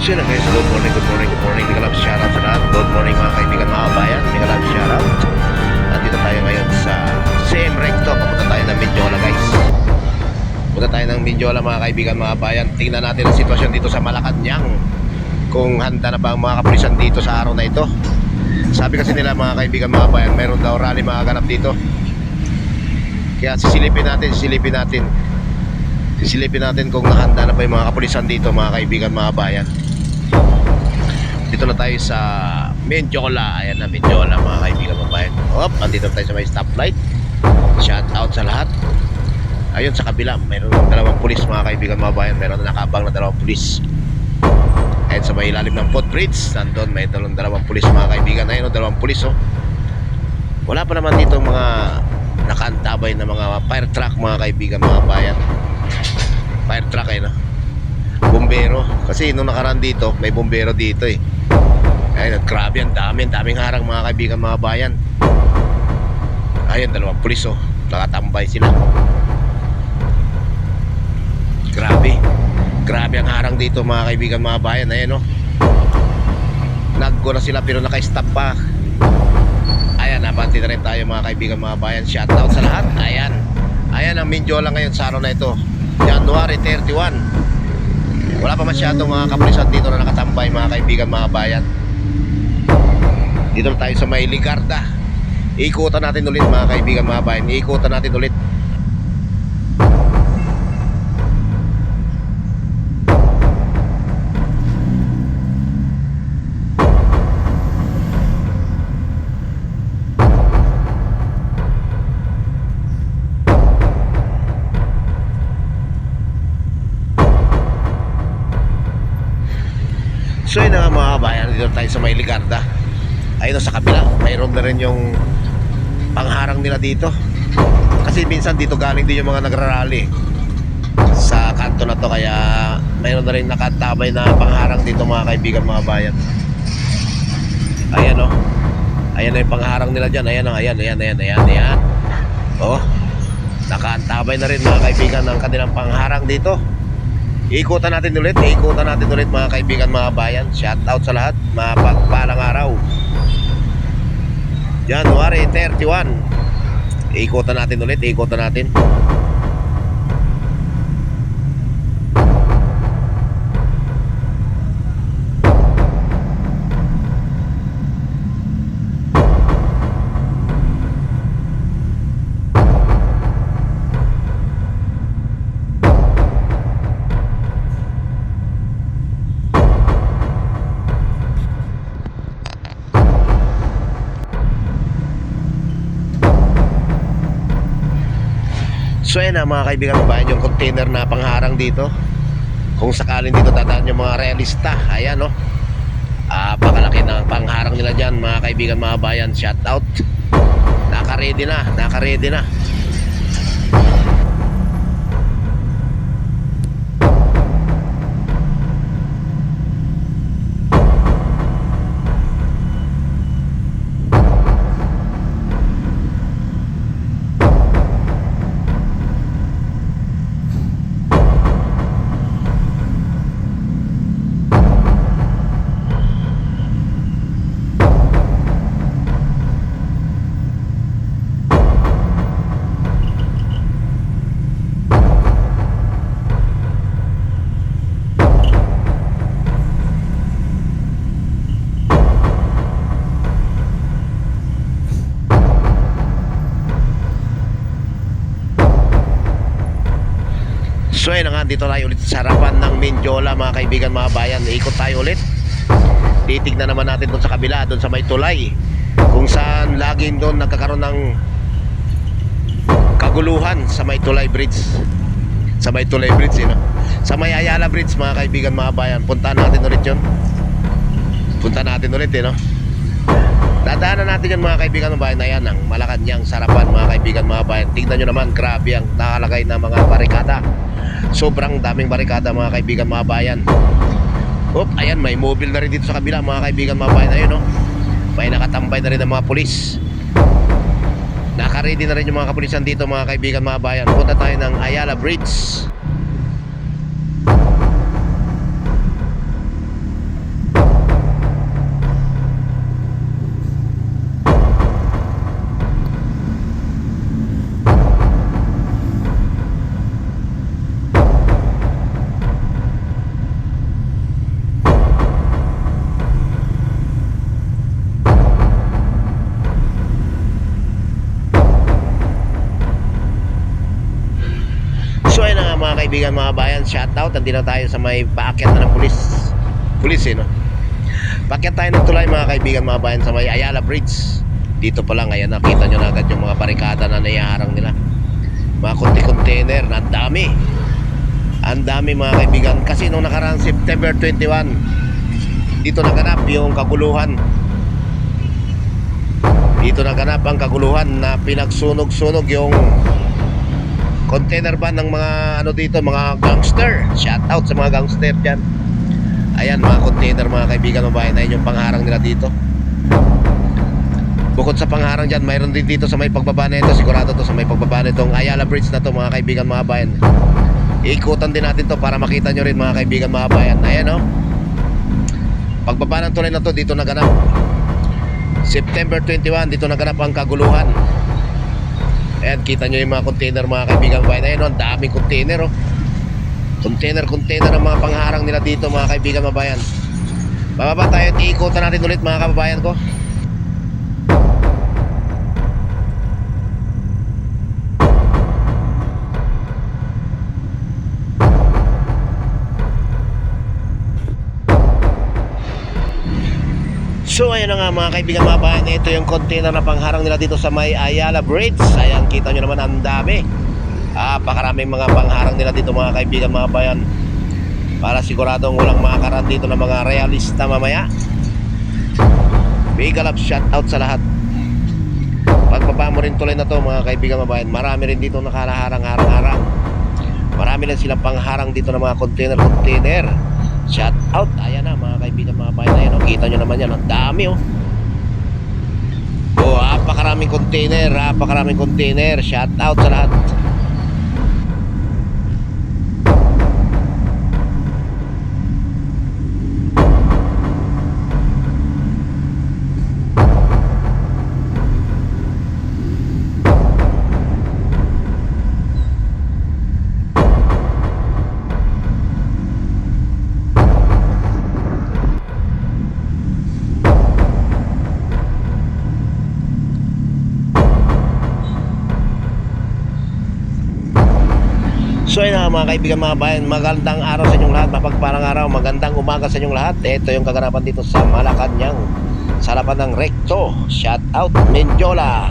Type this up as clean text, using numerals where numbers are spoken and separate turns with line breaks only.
So yun lang guys, good morning, good morning, good morning. Mega love shoutout sa lahat. Good morning mga kaibigan, mga kabayan. Mega love shoutout. Nandito tayo ngayon sa same recto. Papunta tayo ng Mindiola guys. Punta tayo ng Mindiola mga kaibigan, mga kabayan. Tingnan natin ang sitwasyon dito sa Malacanang. Kung handa na ba ang mga kapulisan dito sa araw na ito. Sabi kasi nila mga kaibigan, mga kabayan, mayroon daw rally mga ganap dito. Kaya sisilipin natin kung nakahanda na ba yung mga kapulisan dito mga kaibigan, mga kabayan. Dito na tayo sa Mindiola. Ayan na Mindiola mga kaibigan, mga kabayan. Andito tayo sa may stoplight. Shout out sa lahat. Ayun sa kabila, mayroon ng dalawang pulis mga kaibigan, mga kabayan. Mayroon na nakabang na dalawang pulis. Ayun sa may ilalim ng footbridge, nandun may dalawang pulis mga kaibigan. Ayun o, dalawang pulis o. Wala pa naman dito mga nakaantabay na mga fire truck mga kaibigan, mga kabayan. Fire truck no, bumbero. Kasi nung nakaraan dito may bumbero dito eh. Ayun, grabe, ang daming harang mga kaibigan, mga bayan. Ayun, dalawang pulis oh, nakatambay sila. Grabe ang harang dito mga kaibigan, mga bayan. Ayun oh, naggo na sila pero naka-stop pa. Ayan, nabanti na rin tayo mga kaibigan, mga bayan. Shoutout sa lahat. Ayan ang Mindiola ngayon sa araw na ito, January 31. Wala pa masyadong mga kapulisan dito na nakatambay mga kaibigan, mga bayan. Dito na tayo sa may Ligarda. Ikutan natin ulit mga kaibigan, mga bayan. Ikutan natin ulit. So yun na mga kabayan, dito tayo sa may Ligarda. Ayun sa kabila, mayroon na rin yung pangharang nila dito. Kasi minsan dito galing din yung mga nagrarally sa kanto na to. Kaya mayroon na rin nakatabay na pangharang dito mga kaibigan, mga bayan. Ayan o, ayan na yung pangharang nila dyan. Ayan. Oh, nakaantabay na rin mga kaibigan ng kanilang pangharang dito. Ikutan natin ulit mga kaibigan, mga bayan. Shout out sa lahat, mapagpalang araw, January 31. Ikutan natin ulit. So yan na mga kaibigan, mga bayan, yung container na pangharang dito. Kung sakaling dito dadaan yung mga realista. Ayan no, pakalaki ng pangharang nila dyan mga kaibigan, mga bayan. Shout out. Naka-ready na. So ayun na nga, dito tayo ulit sa harapan ng Mindiola mga kaibigan, mga bayan. Ikot tayo ulit. Titignan naman natin doon sa kabila, doon sa may tulay, kung saan laging doon nagkakaroon ng kaguluhan sa may tulay bridge. Sa may Ayala Bridge mga kaibigan, mga bayan. Puntahan natin ulit yun. Dadaanan natin yan mga kaibigan, mga bayan. Ayan ang Malacanang sarapan mga kaibigan, mga bayan. Tingnan nyo naman, grabe ang nakalagay na mga barikada. Sobrang daming barikada mga kaibigan, mga bayan. Ayan, may mobile na rin dito sa kabila mga kaibigan, mga bayan. Ayun may nakatambay na rin ng mga pulis. Naka-ready na rin yung mga kapulisan dito mga kaibigan, mga bayan. Punta tayo ng Ayala Bridge. kaibigan mga bayan, shout out. Nandito na tayo sa may paakyat na ng pulis no. Paakyat tayo ng tulay mga kaibigan mga bayan sa may Ayala Bridge. Dito pa lang, ayan, nakita nyo na agad yung mga barikada na naiharang nila. Mga container na ang dami mga kaibigan. Kasi nung nakaraang September 21, dito naganap yung kaguluhan. Dito naganap ang kaguluhan na pinagsunog-sunog yung container van ng mga dito, mga gangster. Shout out sa mga gangster dyan. Ayan, mga container mga kaibigan mga bayan. Ayan yung pangharang nila dito. Bukod sa pangharang dyan, mayroon din dito sa may pagbaba na ito. Sigurado to sa may pagbaba na itong Ayala Bridge na to mga kaibigan mga bayan. Ikutan din natin to para makita nyo rin mga kaibigan mga bayan. Ayan o, pagbaba ng tulay na to, dito naganap September 21, dito naganap ang kaguluhan. Ayan, kita nyo yung mga container mga kaibigan mga bayan. Ayan o, ang daming container o. Container ang mga pangharang nila dito mga kaibigan mga bayan. Bababa tayo at iikutan natin ulit mga kababayan ko. So ayun na nga mga kaibigan mga bayan, ito yung container na pangharang nila dito sa may Ayala Bridge. Ayan, kita nyo naman ang dami. Pakaraming mga pangharang nila dito mga kaibigan mga bayan, para siguradong walang makakaran dito ng mga realista mamaya. Big love shout out sa lahat. Pagbaba mo rin tulay na to mga kaibigan mga bayan, marami rin dito nakaharang-harang. Marami rin silang pangharang dito ng mga container. Shout out, ayan na mga kaibigan mga bayan. Ayan o, kita nyo naman yan, ang dami o. Napakaraming container. Shout out sa lahat. So ayun na mga kaibigan mga bayan, magandang araw sa inyong lahat, mapagpalang araw, magandang umaga sa inyong lahat. Ito yung kaganapan dito sa Malacanang, sa harapan ng Recto. Shout out Menjola.